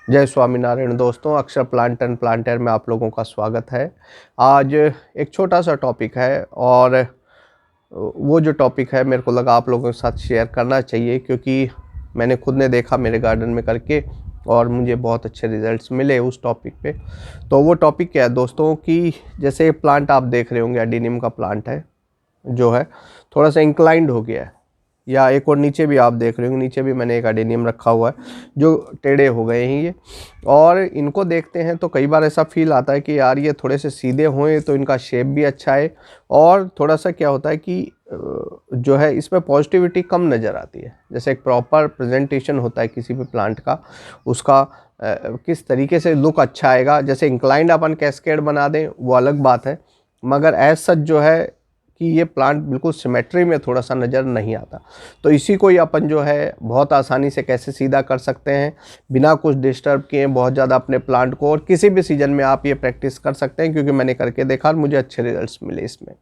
जय स्वामीनारायण दोस्तों, अक्षर प्लांट एंड प्लांटर में आप लोगों का स्वागत है। आज एक छोटा सा टॉपिक है और वो जो टॉपिक है मेरे को लगा आप लोगों के साथ शेयर करना चाहिए, क्योंकि मैंने खुद ने देखा मेरे गार्डन में करके और मुझे बहुत अच्छे रिजल्ट्स मिले उस टॉपिक पे। तो वो टॉपिक क्या है दोस्तों कि जैसे प्लांट आप देख रहे होंगे, एडेनियम का प्लांट है जो है थोड़ा सा इंक्लाइंड हो गया है, या एक और नीचे भी आप देख रहे होंगे, नीचे भी मैंने एक एडेनियम रखा हुआ है जो टेढ़े हो गए हैं ये। और इनको देखते हैं तो कई बार ऐसा फील आता है कि यार ये थोड़े से सीधे हुए तो इनका शेप भी अच्छा है, और थोड़ा सा क्या होता है कि जो है इसमें पॉजिटिविटी कम नज़र आती है। जैसे एक प्रॉपर प्रेजेंटेशन होता है किसी भी प्लांट का, उसका किस तरीके से लुक अच्छा आएगा। जैसे इंक्लाइंड अपन कैस्केड बना दें वो अलग बात है, मगर एज सच जो है कि ये प्लांट बिल्कुल सिमेट्री में थोड़ा सा नज़र नहीं आता। तो इसी को ही अपन जो है बहुत आसानी से कैसे सीधा कर सकते हैं बिना कुछ डिस्टर्ब किए बहुत ज़्यादा अपने प्लांट को। और किसी भी सीजन में आप ये प्रैक्टिस कर सकते हैं, क्योंकि मैंने करके देखा और मुझे अच्छे रिजल्ट्स मिले इसमें।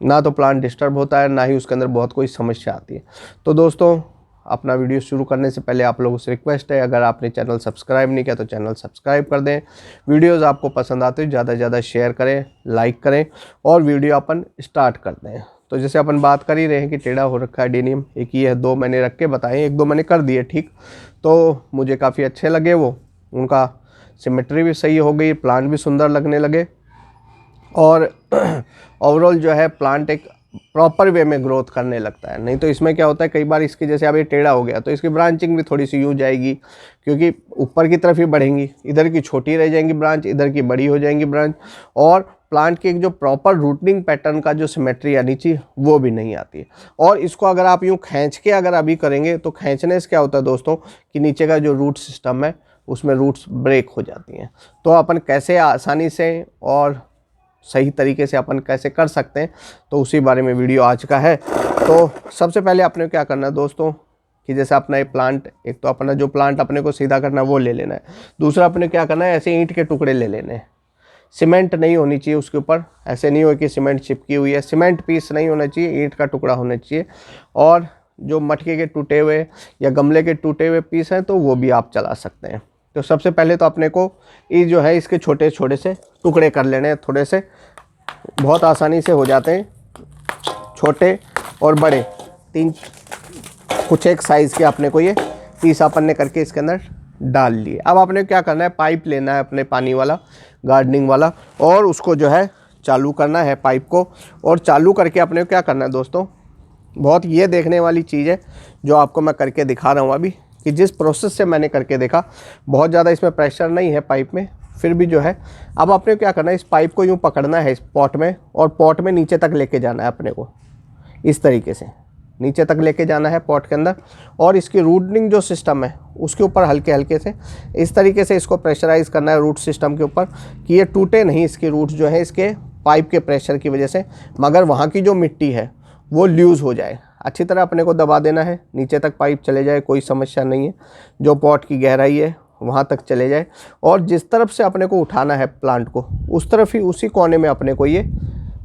ना तो प्लांट डिस्टर्ब होता है, ना ही उसके अंदर बहुत कोई समस्या आती है। तो दोस्तों, अपना वीडियो शुरू करने से पहले आप लोगों से रिक्वेस्ट है, अगर आपने चैनल सब्सक्राइब नहीं किया तो चैनल सब्सक्राइब कर दें। वीडियोस आपको पसंद आते हैं ज़्यादा से ज़्यादा शेयर करें, लाइक करें और वीडियो अपन स्टार्ट करते हैं। तो जैसे अपन बात कर ही रहे हैं कि टेढ़ा हो रखा है एडेनियम, एक ही है, दो मैंने रख के बताए, एक दो मैंने कर दिए ठीक, तो मुझे काफ़ी अच्छे लगे वो, उनका सिमेट्री भी सही हो गई, प्लांट भी सुंदर लगने लगे और ओवरऑल जो है प्लांट एक प्रॉपर वे में ग्रोथ करने लगता है। नहीं तो इसमें क्या होता है कई बार इसकी, जैसे अब ये टेढ़ा हो गया तो इसकी ब्रांचिंग भी थोड़ी सी यूँ जाएगी, क्योंकि ऊपर की तरफ ही बढ़ेंगी, इधर की छोटी रह जाएंगी ब्रांच, इधर की बड़ी हो जाएंगी ब्रांच, और प्लांट की एक जो प्रॉपर रूटिंग पैटर्न का जो सिमेट्री आनी चाहिए वो भी नहीं आती है। और इसको अगर आप यूँ खींच के अगर अभी करेंगे तो खींचने से क्या होता है दोस्तों कि नीचे का जो रूट सिस्टम है उसमें रूट्स ब्रेक हो जाती हैं। तो अपन कैसे आसानी से और सही तरीके से अपन कैसे कर सकते हैं, तो उसी बारे में वीडियो आज का है। तो सबसे पहले अपने को क्या करना है दोस्तों कि जैसे अपना ये प्लांट, एक तो अपना जो प्लांट अपने को सीधा करना है वो ले लेना है। दूसरा अपने क्या करना है, ऐसे ईंट के टुकड़े ले लेने हैं। सीमेंट नहीं होनी चाहिए उसके ऊपर, ऐसे नहीं हो कि सीमेंट चिपकी हुई है, सीमेंट पीस नहीं होना चाहिए, ईंट का टुकड़ा होना चाहिए। और जो मटके के टूटे हुए या गमले के टूटे हुए पीस हैं तो वो भी आप चला सकते हैं। तो सबसे पहले तो अपने को ये जो है इसके छोटे छोटे से टुकड़े कर लेने हैं, थोड़े से बहुत आसानी से हो जाते हैं, छोटे और बड़े, तीन कुछ एक साइज़ के अपने को ये पीस अपन ने करके इसके अंदर डाल लिए। अब आपने क्या करना है, पाइप लेना है अपने पानी वाला, गार्डनिंग वाला, और उसको जो है चालू करना है पाइप को। और चालू करके अपने को क्या करना है दोस्तों, बहुत ये देखने वाली चीज़ है जो आपको मैं करके दिखा रहा हूँ अभी, कि जिस प्रोसेस से मैंने करके देखा बहुत ज़्यादा इसमें प्रेशर नहीं है पाइप में, फिर भी जो है अब आपने क्या करना है, इस पाइप को यूँ पकड़ना है इस पॉट में, और पॉट में नीचे तक लेके जाना है अपने को, इस तरीके से नीचे तक लेके जाना है पॉट के अंदर। और इसकी रूटिंग जो सिस्टम है उसके ऊपर हल्के हल्के से इस तरीके से इसको प्रेशराइज करना है रूट सिस्टम के ऊपर, कि ये टूटे नहीं इसके रूट्स जो है इसके पाइप के प्रेशर की वजह से, मगर वहाँ की जो मिट्टी है वो लूज़ हो जाए। अच्छी तरह अपने को दबा देना है, नीचे तक पाइप चले जाए, कोई समस्या नहीं है, जो पॉट की गहराई है वहाँ तक चले जाए। और जिस तरफ से अपने को उठाना है प्लांट को उस तरफ ही, उसी कोने में अपने को ये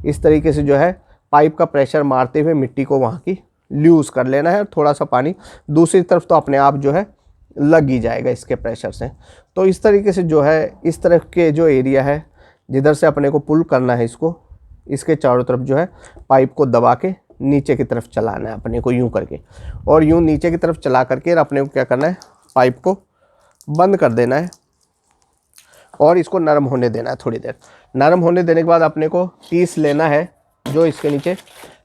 इस तरीके से जो है पाइप का प्रेशर मारते हुए मिट्टी को वहाँ की लूज़ कर लेना है। थोड़ा सा पानी दूसरी तरफ तो अपने आप जो है लग ही जाएगा इसके प्रेशर से। तो इस तरीके से जो है इस तरफ के जो एरिया है जिधर से अपने को पुल करना है इसको, इसके चारों तरफ जो है पाइप को दबा के नीचे की तरफ चलाना है अपने को यूँ करके, और यूँ नीचे की तरफ चला करके अपने को क्या करना है, पाइप को बंद कर देना है और इसको नरम होने देना है थोड़ी देर। नरम होने देने के बाद अपने को पीस लेना है जो इसके नीचे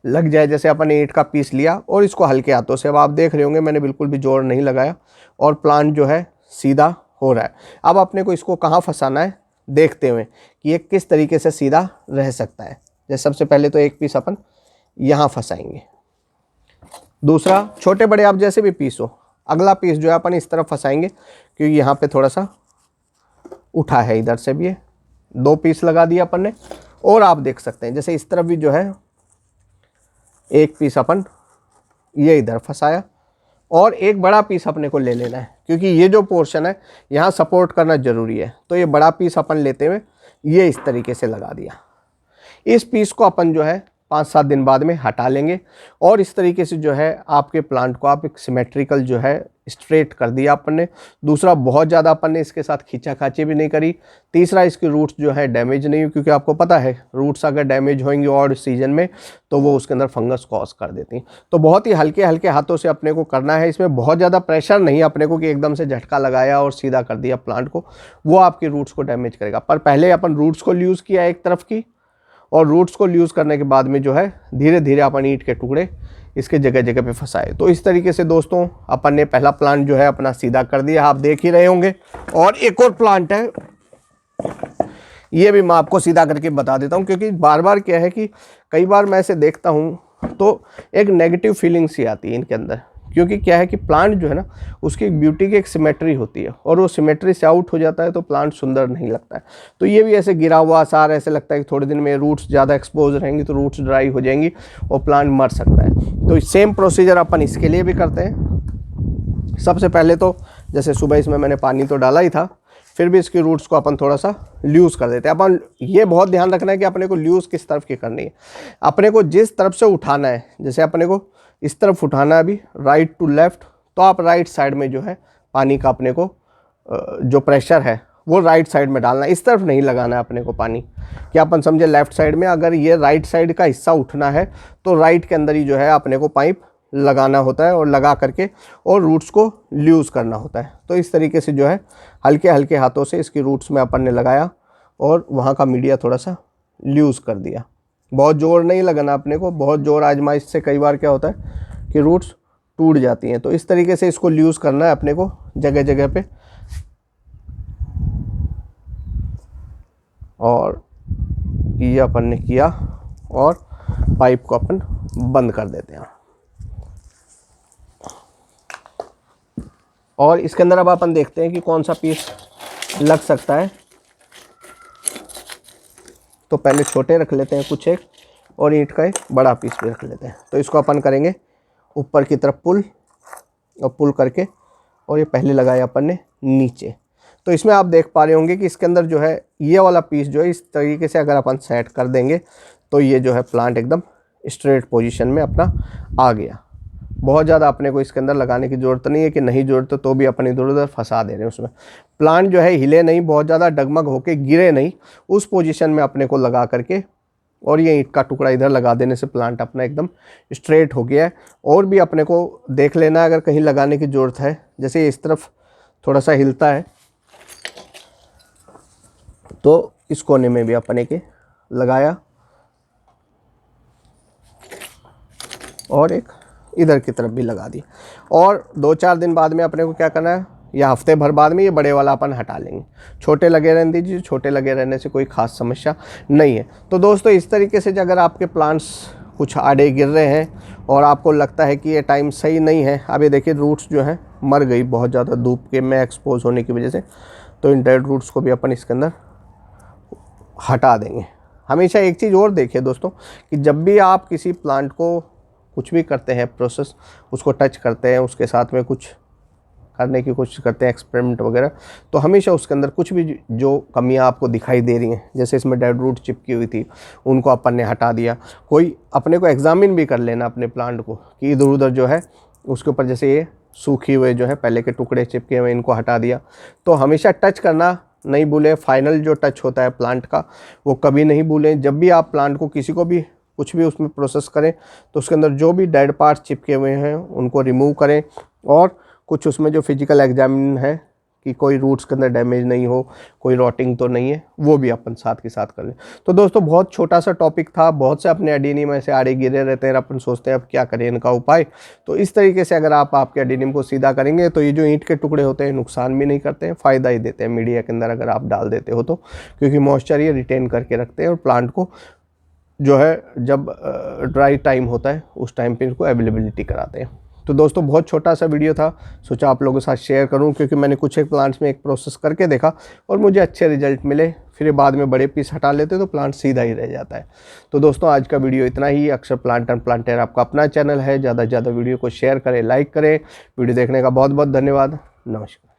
लग जाए। जैसे अपन ने ईंट का पीस लिया और इसको हल्के हाथों से, अब आप देख रहे होंगे मैंने बिल्कुल भी जोर नहीं लगाया और प्लांट जो है सीधा हो रहा है। अब अपने को इसको कहाँ फंसाना है देखते हुए कि ये किस तरीके से सीधा रह सकता है। जैसे सबसे पहले तो एक पीस अपन यहाँ फंसाएंगे, दूसरा छोटे बड़े आप जैसे भी पीस हो, अगला पीस जो है अपन इस तरफ फंसाएंगे क्योंकि यहाँ पे थोड़ा सा उठा है, इधर से भी है, दो पीस लगा दिया अपन ने। और आप देख सकते हैं जैसे इस तरफ भी जो है एक पीस अपन ये इधर फंसाया, और एक बड़ा पीस अपने को ले लेना है क्योंकि ये जो पोर्शन है यहाँ सपोर्ट करना ज़रूरी है। तो ये बड़ा पीस अपन लेते हुए ये इस तरीके से लगा दिया। इस पीस को अपन जो है 5-7 दिन बाद में हटा लेंगे। और इस तरीके से जो है आपके प्लांट को आप एक सिमेट्रिकल जो है स्ट्रेट कर दिया अपन ने। दूसरा, बहुत ज़्यादा अपन ने इसके साथ खींचाखाची भी नहीं करी। तीसरा, इसकी रूट्स जो है डैमेज नहीं हुई, क्योंकि आपको पता है रूट्स अगर डैमेज होंगी और सीजन में तो वो उसके अंदर फंगस कॉज कर देती हैं। तो बहुत ही हल्के हल्के हाथों से अपने को करना है। इसमें बहुत ज़्यादा प्रेशर नहीं अपने को कि एकदम से झटका लगाया और सीधा कर दिया प्लांट को, वो आपकी रूट्स को डैमेज करेगा। पर पहले अपन रूट्स को लूज़ किया एक तरफ की, और रूट्स को लूज़ करने के बाद में जो है धीरे धीरे अपन ईंट के टुकड़े इसके जगह जगह पे फंसाए। तो इस तरीके से दोस्तों अपन ने पहला प्लांट जो है अपना सीधा कर दिया, आप देख ही रहे होंगे। और एक और प्लांट है, ये भी मैं आपको सीधा करके बता देता हूँ, क्योंकि बार बार क्या है कि कई बार मैं इसे देखता हूँ तो एक नेगेटिव फीलिंग सी आती है इनके अंदर। क्योंकि क्या है कि प्लांट जो है ना, उसकी ब्यूटी की एक सिमेट्री होती है, और वो सिमेट्री से आउट हो जाता है तो प्लांट सुंदर नहीं लगता है। तो ये भी ऐसे गिरा हुआ आसार, ऐसे लगता है कि थोड़े दिन में रूट्स ज़्यादा एक्सपोज रहेंगी तो रूट्स ड्राई हो जाएंगी और प्लांट मर सकता है। तो सेम प्रोसीजर अपन इसके लिए भी करते हैं। सबसे पहले तो जैसे सुबह इसमें मैंने पानी तो डाला ही था, फिर भी इसकी रूट्स को अपन थोड़ा सा लूज़ कर देते हैं। अपन ये बहुत ध्यान रखना है कि अपने को लूज़ किस तरफ की करनी है। अपने को जिस तरफ से उठाना है, जैसे अपने को इस तरफ उठाना है अभी राइट टू लेफ़्ट, तो आप राइट साइड में जो है पानी का अपने को जो प्रेशर है वो राइट साइड में डालना है। इस तरफ नहीं लगाना है अपने को पानी। क्या अपन समझे, लेफ़्ट साइड में अगर ये राइट साइड का हिस्सा उठना है तो राइट के अंदर ही जो है अपने को पाइप लगाना होता है, और लगा करके और रूट्स को लूज़ करना होता है। तो इस तरीके से जो है हल्के हल्के हाथों से इसकी रूट्स में अपन ने लगाया और वहाँ का मीडिया थोड़ा सा लूज़ कर दिया। बहुत ज़ोर नहीं लगाना अपने को, बहुत ज़ोर आजमाइश से कई बार क्या होता है कि रूट्स टूट जाती हैं। तो इस तरीके से इसको लूज़ करना है अपने को जगह जगह पे, और ये अपन ने किया और पाइप को अपन बंद कर देते हैं। और इसके अंदर अब अपन देखते हैं कि कौन सा पीस लग सकता है। तो पहले छोटे रख लेते हैं कुछ एक, और ईंट का एक बड़ा पीस भी रख लेते हैं। तो इसको अपन करेंगे ऊपर की तरफ पुल, और पुल करके, और ये पहले लगाया अपन ने नीचे। तो इसमें आप देख पा रहे होंगे कि इसके अंदर जो है ये वाला पीस जो है इस तरीके से अगर अपन सेट कर देंगे तो ये जो है प्लांट एकदम स्ट्रेट पोजीशन में अपना आ गया। बहुत ज़्यादा अपने को इसके अंदर लगाने की ज़रूरत नहीं है कि नहीं ज़रूरत तो भी अपन इधर उधर फंसा दे रहे हैं उसमें। प्लांट जो है हिले नहीं, बहुत ज़्यादा डगमग होके गिरे नहीं, उस पोजीशन में अपने को लगा करके, और ये ईंट का टुकड़ा इधर लगा देने से प्लांट अपना एकदम स्ट्रेट हो गया है। और भी अपने को देख लेना है अगर कहीं लगाने की ज़रूरत है, जैसे इस तरफ थोड़ा सा हिलता है तो इस कोने में भी अपने के लगाया, और एक इधर की तरफ भी लगा दी। और 2-4 दिन बाद में अपने को क्या करना है, या हफ्ते भर बाद में ये बड़े वाला अपन हटा लेंगे। छोटे लगे रहने दीजिए, छोटे लगे रहने से कोई ख़ास समस्या नहीं है। तो दोस्तों इस तरीके से अगर आपके प्लांट्स कुछ आड़े गिर रहे हैं और आपको लगता है कि ये टाइम सही नहीं है, अब ये देखिए रूट्स जो है मर गई बहुत ज़्यादा धूप के में एक्सपोज होने की वजह से, तो इन डेड रूट्स को भी अपन इसके अंदर हटा देंगे। हमेशा एक चीज़ और देखिए दोस्तों कि जब भी आप किसी प्लांट को कुछ भी करते हैं प्रोसेस, उसको टच करते हैं, उसके साथ में कुछ करने की कोशिश करते हैं एक्सपेरिमेंट वगैरह, तो हमेशा उसके अंदर कुछ भी जो कमियां आपको दिखाई दे रही हैं, जैसे इसमें डेड रूट चिपकी हुई थी उनको अपन ने हटा दिया। कोई अपने को एग्जामिन भी कर लेना अपने प्लांट को कि इधर उधर जो है उसके ऊपर जैसे ये सूखी हुए जो है पहले के टुकड़े चिपके हुए, इनको हटा दिया। तो हमेशा टच करना नहीं भूलें। फाइनल जो टच होता है प्लांट का वो कभी नहीं भूलें। जब भी आप प्लांट को किसी को भी कुछ भी उसमें प्रोसेस करें तो उसके अंदर जो भी डेड पार्ट्स चिपके हुए हैं उनको रिमूव करें, और कुछ उसमें जो फिजिकल एग्जामिन है कि कोई रूट्स के अंदर डैमेज नहीं हो, कोई रॉटिंग तो नहीं है, वो भी अपन साथ के साथ कर लें। तो दोस्तों बहुत छोटा सा टॉपिक था, बहुत से अपने एडेनियम ऐसे आड़े गिरे रहते हैं, अपन सोचते हैं अब क्या करें इनका उपाय। तो इस तरीके से अगर आप आपके एडेनियम को सीधा करेंगे तो ये जो ईंट के टुकड़े होते हैं नुकसान भी नहीं करते हैं, फ़ायदा ही देते हैं मीडिया के अंदर अगर आप डाल देते हो तो, क्योंकि मॉइस्चर ये रिटेन करके रखते हैं और प्लांट को जो है जब ड्राई टाइम होता है उस टाइम पे इनको अवेलेबिलिटी कराते हैं। तो दोस्तों बहुत छोटा सा वीडियो था, सोचा आप लोगों के साथ शेयर करूं, क्योंकि मैंने कुछ एक प्लांट्स में एक प्रोसेस करके देखा और मुझे अच्छे रिजल्ट मिले। फिर बाद में बड़े पीस हटा लेते तो प्लांट सीधा ही रह जाता है। तो दोस्तों आज का वीडियो इतना ही। अक्षर प्लांट एंड प्लांटेर आपका अपना चैनल है, ज़्यादा से ज़्यादा वीडियो को शेयर करें, लाइक करें। वीडियो देखने का बहुत बहुत धन्यवाद। नमस्कार।